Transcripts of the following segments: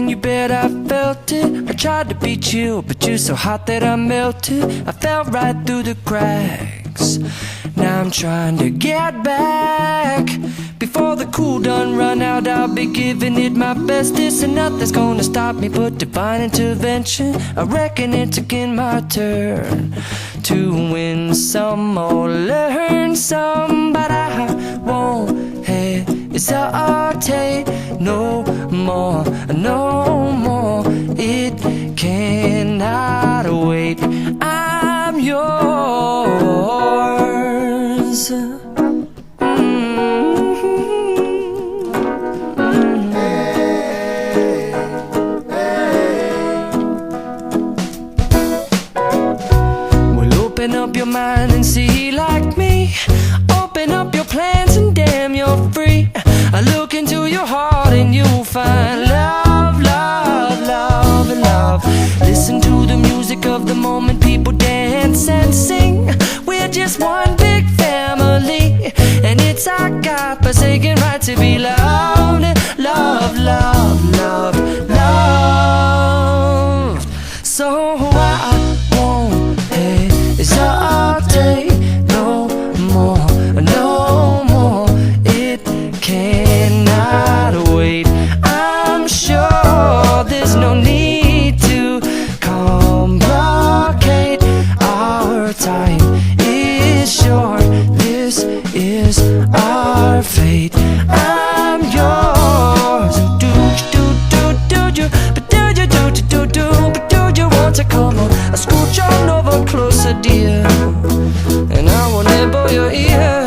and you bet I felt it. I tried to be chill, but you're so hot that I melted. I fell right through the cracks. Now I'm trying to get back. Before the cool done run out, I'll be giving it my bestest, and nothing's gonna stop me but divine intervention. I reckon it's again my turn to win some or learn some, but I won't hesitate no more, no more. It cannot wait. I'm yours. Open up your mind and see like me. Open up your plans and damn, you're free. I look into your heart and you'll find love, love, love, and love. Listen to the music of the moment, people dance and sing. We're just one big family, and it's our God-forsaken right to be loved. Love, love, love, love. So I won't hesitate no more, no more. It cannot wait. I'm sure there's no need to complicate. Our time is short. This is our fate. I'm yours. Do you, but do you but do you want to come on? I scooch on over closer, dear, and I will nibble your ear.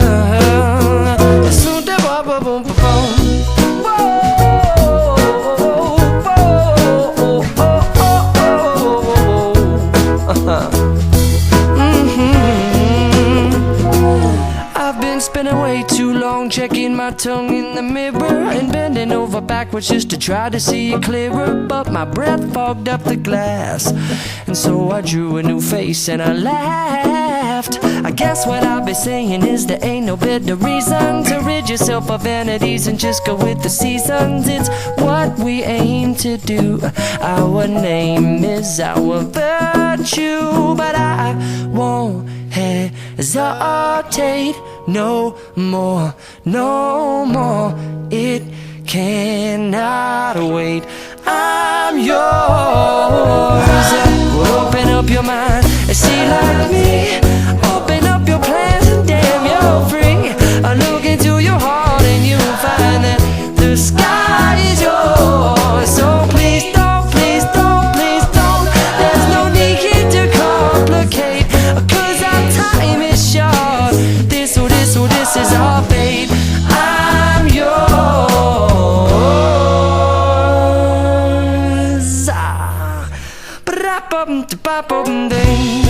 I've been spending way too long checking my tongue in the mirror and bending over backwards just to try to see it clearer, but my breath fogged up the glass, and so I drew a new face and I laughed. I guess what I'll be saying is there ain't no better reason to rid yourself of vanities and just go with the seasons. It's what we aim to do. Our name is our virtue, but I won't hesitate no more, no more. It cannot wait. I'm yours. Open up your mind and see like me. Open up your plans and damn, you're free. I look into your heart and you'll find that the sky is yours. So please don't, please don't, please don't. There's no need here to complicate, 'cause our time is short. This is our fate. I'm yours. Ba-da-bum-da-ba-bum-ding.